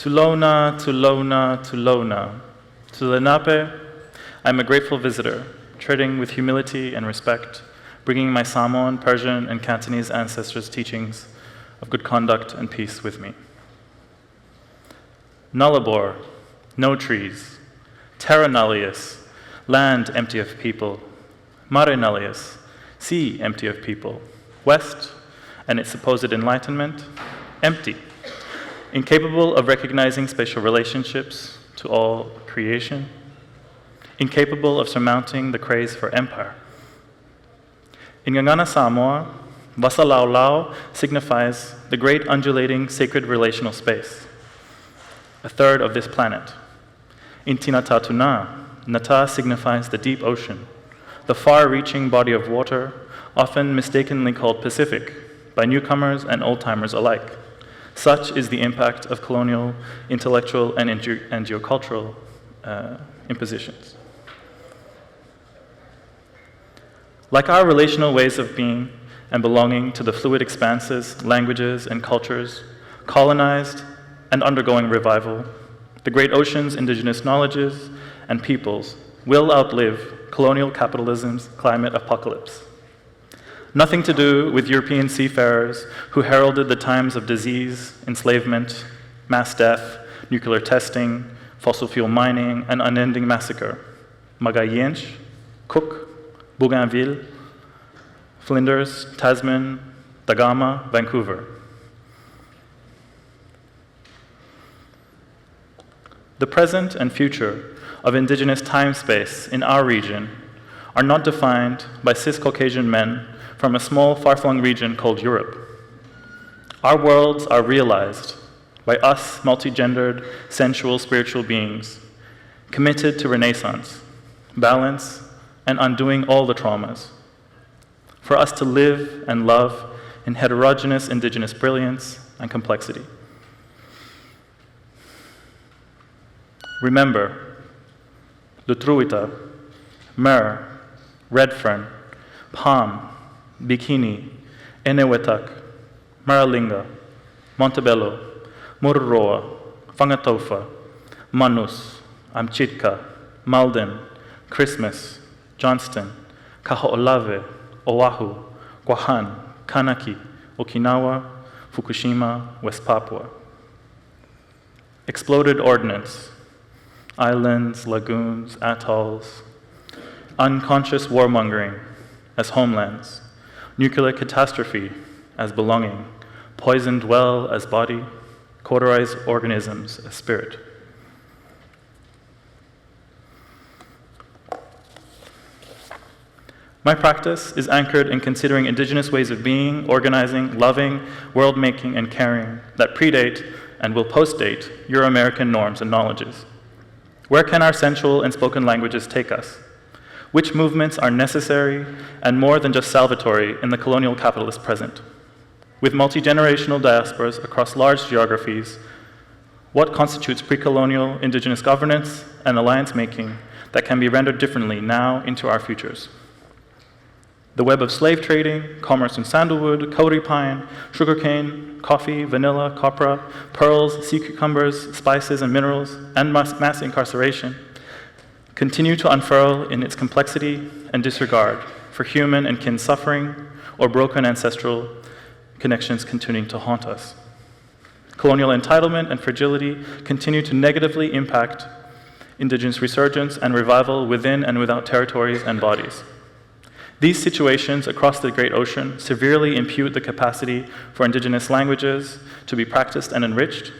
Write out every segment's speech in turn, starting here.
Tulona, Tulona, Tulona. To Lenape, I am a grateful visitor, treading with humility and respect, bringing my Samoan, Persian, and Cantonese ancestors' teachings of good conduct and peace with me. Nullarbor, no trees. Terra nullius, land empty of people. Mare nullius, sea empty of people. West, and its supposed enlightenment, empty, incapable of recognizing spatial relationships to all creation, incapable of surmounting the craze for empire. In Ngangana Samoa, Wasalaulau signifies the great undulating sacred relational space, a third of this planet. In Tinatatuna, Nata signifies the deep ocean, the far-reaching body of water, often mistakenly called Pacific by newcomers and old-timers alike. Such is the impact of colonial, intellectual, and geocultural impositions. Like our relational ways of being and belonging to the fluid expanses, languages, and cultures, colonized and undergoing revival, the great ocean's indigenous knowledges and peoples will outlive colonial capitalism's climate apocalypse. Nothing to do with European seafarers who heralded the times of disease, enslavement, mass death, nuclear testing, fossil fuel mining, and unending massacre. Magayench, Cook, Bougainville, Flinders, Tasman, Da Gama, Vancouver. The present and future of indigenous time-space in our region are not defined by cis-Caucasian men from a small, far-flung region called Europe. Our worlds are realized by us multi-gendered, sensual, spiritual beings, committed to renaissance, balance, and undoing all the traumas, for us to live and love in heterogeneous indigenous brilliance and complexity. Remember, Lutruita, Myrrh, Red Fern, Palm, Bikini, Enewetak, Maralinga, Montebello, Mururoa, Whangatofa, Manus, Amchitka, Malden, Christmas, Johnston, Kaho'olave, Oahu, Guahan, Kanaki, Okinawa, Fukushima, West Papua. Exploded ordnance, islands, lagoons, atolls, unconscious warmongering as homelands, nuclear catastrophe as belonging, poisoned well as body, cauterized organisms as spirit. My practice is anchored in considering indigenous ways of being, organizing, loving, world-making, and caring that predate and will post-date Euro-American norms and knowledges. Where can our sensual and spoken languages take us? Which movements are necessary and more than just salvatory in the colonial capitalist present? With multi-generational diasporas across large geographies, what constitutes pre-colonial indigenous governance and alliance-making that can be rendered differently now into our futures? The web of slave trading, commerce in sandalwood, kauri pine, sugarcane, coffee, vanilla, copra, pearls, sea cucumbers, spices and minerals, and mass incarceration continue to unfurl in its complexity and disregard for human and kin suffering or broken ancestral connections continuing to haunt us. Colonial entitlement and fragility continue to negatively impact indigenous resurgence and revival within and without territories and bodies. These situations across the Great Ocean severely impute the capacity for indigenous languages to be practiced and enriched,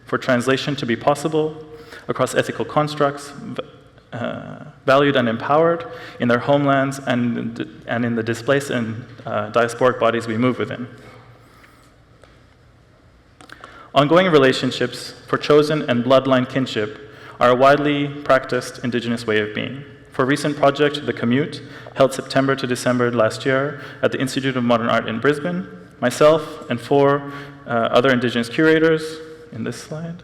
for translation to be possible across ethical constructs, valued and empowered in their homelands and in the displaced and diasporic bodies we move within. Ongoing relationships for chosen and bloodline kinship are a widely practiced indigenous way of being. For a recent project, The Commute, held September to December last year at the Institute of Modern Art in Brisbane, myself and 4 other indigenous curators, in this slide,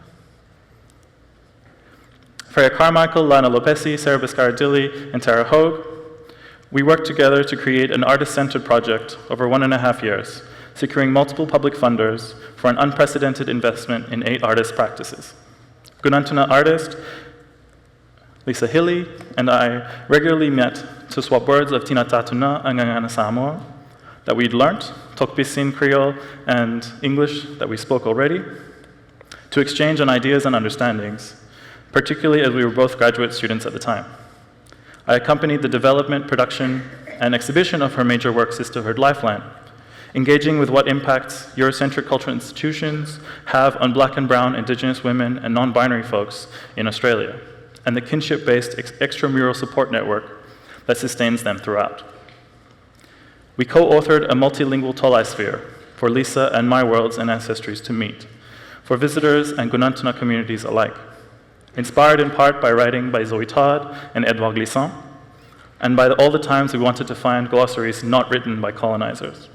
Freya Carmichael, Lana Lopesi, Sarah Biscaradilli, and Tara Hogue, we worked together to create an artist-centered project over 1.5 years, securing multiple public funders for an unprecedented investment in 8 artist practices. Gunantuna artist Lisa Hilly and I regularly met to swap words of Tina Tatuna Angangana Samoa that we'd learnt, Tokpisin Creole and English that we spoke already, to exchange on ideas and understandings, particularly as we were both graduate students at the time. I accompanied the development, production, and exhibition of her major work, Sisterhood Lifeline, engaging with what impacts Eurocentric cultural institutions have on Black and Brown, Indigenous women, and non-binary folks in Australia, and the kinship-based extramural support network that sustains them throughout. We co-authored a multilingual Tolai-sphere for Lisa and my worlds and ancestries to meet, for visitors and Gunantuna communities alike, inspired in part by writing by Zoe Todd and Edouard Glissant, and by all the times we wanted to find glossaries not written by colonizers.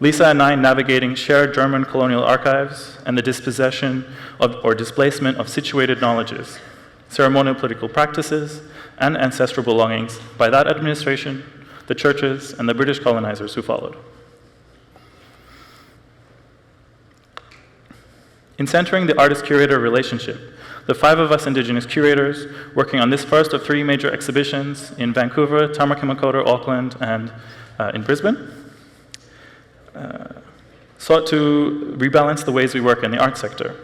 Lisa and I navigating shared German colonial archives and the dispossession or displacement of situated knowledges, ceremonial-political practices, and ancestral belongings by that administration, the churches, and the British colonizers who followed. In centering the artist-curator relationship, the 5 of us Indigenous curators, working on this first of 3 major exhibitions in Vancouver, Tamaki-Makaurau, Auckland, and in Brisbane, sought to rebalance the ways we work in the art sector.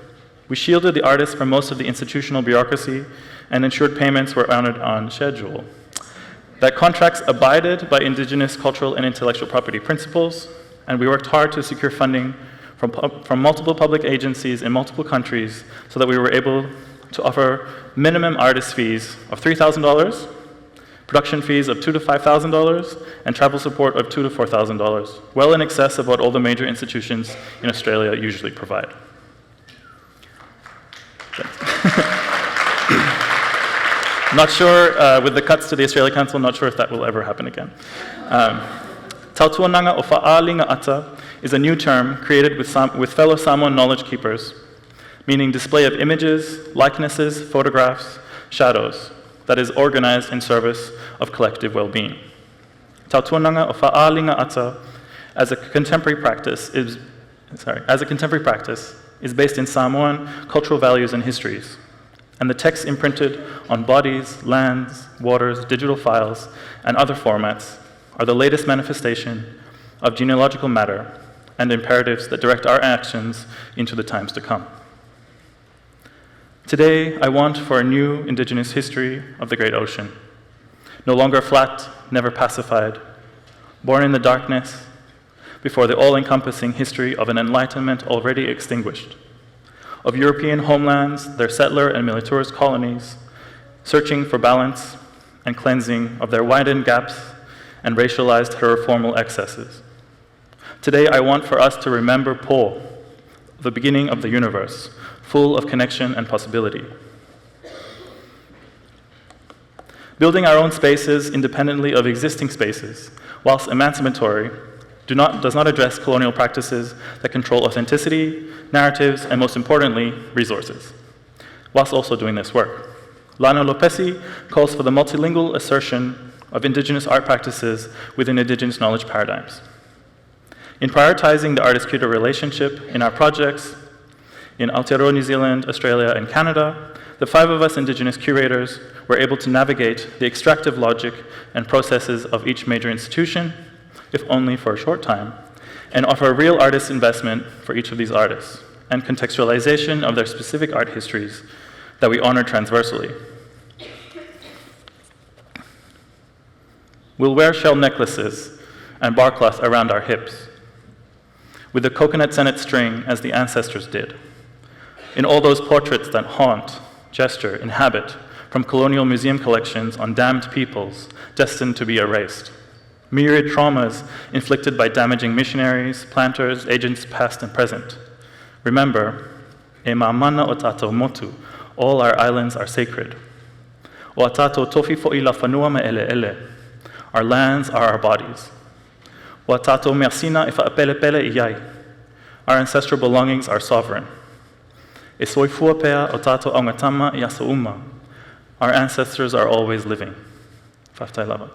We shielded the artists from most of the institutional bureaucracy and ensured payments were honored on schedule. That contracts abided by Indigenous cultural and intellectual property principles, and we worked hard to secure funding from multiple public agencies in multiple countries so that we were able to offer minimum artist fees of $3,000, production fees of $2,000 to $5,000, and travel support of $2,000 to $4,000, well in excess of what all the major institutions in Australia usually provide. Not sure, with the cuts to the Australia Council, not sure if that will ever happen again. Tautuananga o fa'aalinga ata is a new term created with fellow Samoan knowledge keepers, meaning display of images, likenesses, photographs, shadows, that is organized in service of collective well-being. Tautuananga o fa'aalinga ata as a contemporary practice is based in Samoan cultural values and histories, and the texts imprinted on bodies, lands, waters, digital files, and other formats are the latest manifestation of genealogical matter and imperatives that direct our actions into the times to come. Today, I want for a new Indigenous history of the Great Ocean, no longer flat, never pacified, born in the darkness, before the all-encompassing history of an enlightenment already extinguished, of European homelands, their settler and militarist colonies, searching for balance and cleansing of their widened gaps and racialized heteroformal excesses. Today, I want for us to remember Po, the beginning of the universe, full of connection and possibility. Building our own spaces independently of existing spaces, whilst emancipatory, does not address colonial practices that control authenticity, narratives, and most importantly, resources, whilst also doing this work. Lana Lopesi calls for the multilingual assertion of Indigenous art practices within Indigenous knowledge paradigms. In prioritizing the artist-curator relationship in our projects in Aotearoa, New Zealand, Australia, and Canada, the 5 of us Indigenous curators were able to navigate the extractive logic and processes of each major institution, if only for a short time, and offer a real artist investment for each of these artists, and contextualization of their specific art histories that we honor transversally. We'll wear shell necklaces and barcloth around our hips, with a coconut senet string as the ancestors did, in all those portraits that haunt, gesture, inhabit from colonial museum collections on damned peoples destined to be erased. Myriad traumas inflicted by damaging missionaries, planters, agents past and present. Remember, e ma'amana o tātou motu, all our islands are sacred. O a tātou tofi fo'i la whanua ma ele ele, our lands are our bodies. O a tātou measina e whaapelepele I iai, our ancestral belongings are sovereign. E soifua pea o tātou aungatama I asa uma, our ancestors are always living. Whaftai lava.